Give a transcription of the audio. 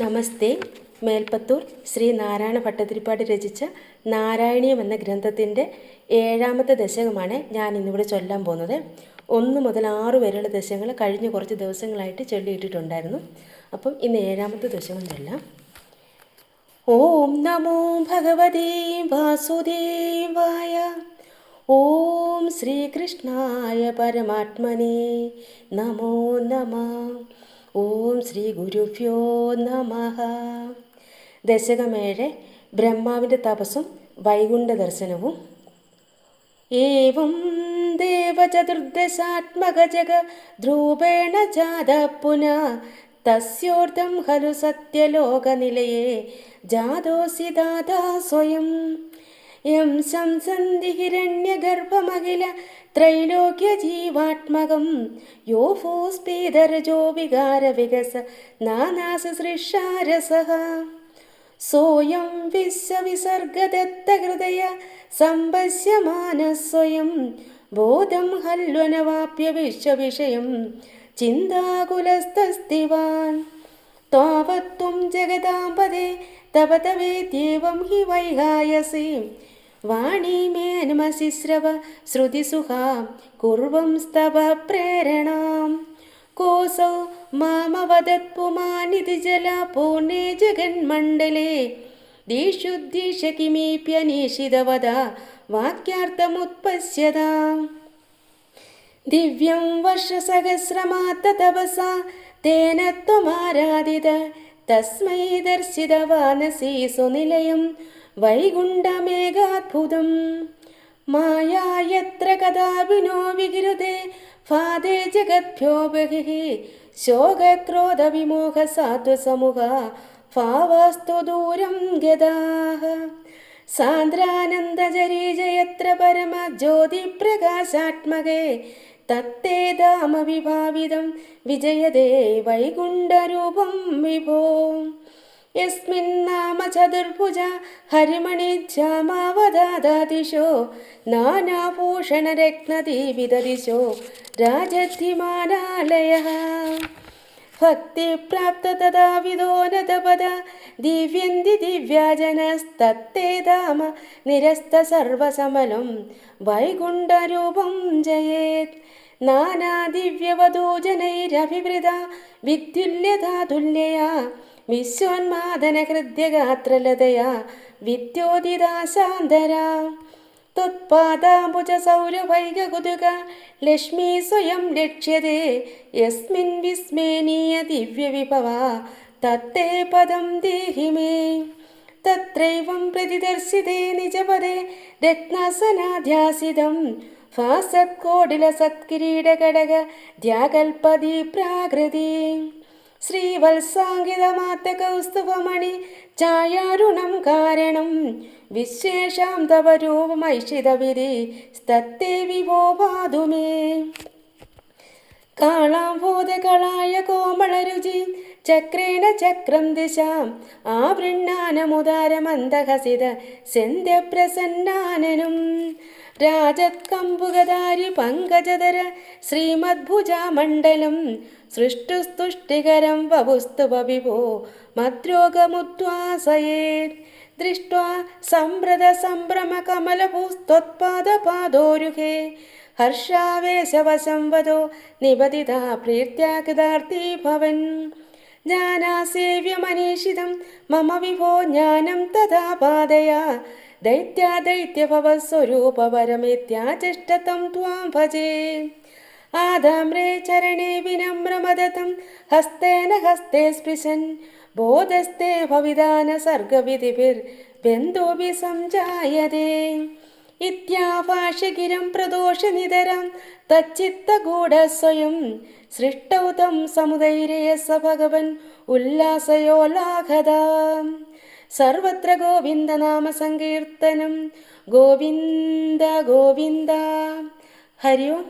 നമസ്തേ. മേൽപ്പത്തൂർ ശ്രീ നാരായണ ഭട്ടതിരിപ്പാട് രചിച്ച നാരായണീയം എന്ന ഗ്രന്ഥത്തിൻ്റെ 7ാമത്തെ ദശകമാണ് ഞാൻ ഇന്നിവിടെ ചൊല്ലാൻ പോകുന്നത്. 1 മുതൽ 6 വരെയുള്ള ദശകങ്ങൾ കഴിഞ്ഞ കുറച്ച് ദിവസങ്ങളായിട്ട് ചൊല്ലിയിട്ടിട്ടുണ്ടായിരുന്നു. അപ്പം ഇന്ന് 7ാമത്തെ ദശകം ചൊല്ലാം. ഓം നമോ ഭഗവതേ വാസുദേവായ. ഓം ശ്രീകൃഷ്ണായ പരമാത്മനേ നമോ നമഃ. ഓം ശ്രീ ഗുരുഭ്യോ നമഃ. ദശകം 7 ബ്രഹ്മാവിൻ്റെ തപസ്സും വൈകുണ്ഠ ദർശനവും. ഏവം ദേവചതുർദശാത്മക ജഗദ്രൂപേണ ജാത പുനഃ തസ്യോർദ്ധം ഖലു സത്യലോകനിലയേ ജാതോസി ദാതാ സ്വയം. യം ശംസന്തി ഹിരണ്യഗർഭമഖില ത്രൈലോക്യജീവാത്മകം യോ ഭൂസ്പീതരജോ വികാരവികസ നാനാസൃഷാരസഃ. സോയം വിശ്വവിസർഗദത്തഹൃദയ സംപശ്യമാനസ്വയം ബോധം ഹല്വനവാപ്യ വിശ്വവിഷയം ചിന്താകുലസ്തസ്തിവാൻ. താവത്ത്വം ജഗദാംബദേ തപതവേദ്യേവം ഹി വൈഹായസി വാണീമേനമസി ശ്രവ ശ്രുതിസുഹാം കുർവം സ്തവ പ്രേരണാം. കോസൗ മാമവദത്പുമാനിധി ജലപൂർണേ ജഗന്മണ്ഡലേ ദീഷുദ്ദീശ കിമീപ്യനീഷിതവദ വാക്യാർത്ഥമുത്പശ്യതാം. ദിവ്യം വർഷസഹസ്രമാത്ത തപസാ തേന ത്വമാരാധിത തസ്മൈ ദർശിതവാനസി സുനിലയം വൈകുണ്ഠമേകാത്ഭുതം. മായായത്ര കഥാഭിനോ വിഗിരുതേ ഫാദേ ജഗദ്ഭ്യോ ബഹിഃ ശോകക്രോധവിമോഹ സാധ്വസമുഖ ഭാവാസ്തു ദൂരം ഗതാഃ. സാന്ദ്രാനന്ദജരീജയത്ര പരമ ജ്യോതിപ്രകാശാത്മകേ തത്തേ ധാമ വിഭാവിതം വിജയതേ വൈകുണ്ഠരൂപം വിഭോ. യസ്മിന്നാമ ചതുർഭുജ ഹരിമണിജ്യാമാവതാദിശോ നാനാഭൂഷണരത്നദീപിതദിശോ രാജദ്ധിമാനാലയഃ. ഭക്തിപ്രാപ്ത തഥാ വിദോനതപദ ദിവ്യന്തി ദിവ്യാജനസ്തത്തേ ധാമ നിരസ്ത സർവസമലം വൈകുണ്ഠരൂപം ജയേത്. നാനാദിവ്യവധൂജനൈരഭിവൃത വിദ്യുല്യതാ തുല്യയാ വിശ്വോന്മാദനഹൃദ്യഗാത്രലതയാ വിദ്യോദിതാ ശാന്തരാ. ത്വത്പാദാംബുജസൗരഭൈകകുതുക ലക്ഷ്മീ സ്വയം ലക്ഷ്യതേ യസ്മിൻ വിസ്മേനീയ ദിവ്യവിഭവാ തത്തേ പദം ദേഹി മേ. തത്രൈവം പ്രതിദർശിതേ നിജപദേ രത്നാസനാധ്യാസിതം ഭാസത്കോടിലസത്കിരീടകടക ധ്യാകൽപദീ പ്രാകൃതി. ശ്രീവത്സാങ്കിതമാത്തകൗസ്തുഭമണി ഛായാരുണം കാരണം വിശ്വേഷാം തവ രൂപമൈഷിതവിധി സ്തത്തേ വിഭോ പാതു മേ. കാളാംബോധകളായ കോമളരുചി ചക്രേണ ചക്രം ദിശാം ആവൃണ്ണാനമുദാരമന്ദഹസിത സെന്ധ്യപ്രസന്നാനനം. രാജത്കമ്പുകധാരി പങ്കജധര ശ്രീമദ്ഭുജാമണ്ഡലം സൃഷ്ടുസ്തുഷ്ടികരം വപുസ്തുവ വിഭോ മദ്രോഗമുദ്വാസയേത്. ദൃഷ്ട്വാ സംഭ്രത സംഭ്രമ കമലഭൂസ്ത്വത്പാദപാദോരുഹേ ഹർഷാവേശവശം വദോ നിപതിതാ പ്രീത്യാകൃതാർത്ഥീ ഭവൻ. ജ്ഞാനാസേവ്യമനീഷിതം മമ വിഭോ ജ്ഞാനം തഥാ പാദയ ദൈത്യാദൈത്യഭവസ്വരൂപപരമിത്യാചഷ്ടതം ത്വാം ഭജേ. ആധാമ്രേ ചരണേ വിനമ്രമദതം ഹസ്തേന ഹസ്തേ സ്പൃശൻ ബോധസ്തേ ഭവിദാന സർഗവിധിഭിർബന്ധോഭി സംജായതേ. ഇത്യാഭാഷ്യഗിരം പ്രദോഷനിതരം തച്ചിത്തഗൂഢസ്വയം സൃഷ്ടൗ തം സമുദൈരയസ ഭഗവൻ ഉല്ലാസയോലാഘദാ. സർവത്ര ഗോവിന്ദനാമ സങ്കീർത്തനം ഗോവിന്ദ ഗോവിന്ദ. ഹരി ഓം.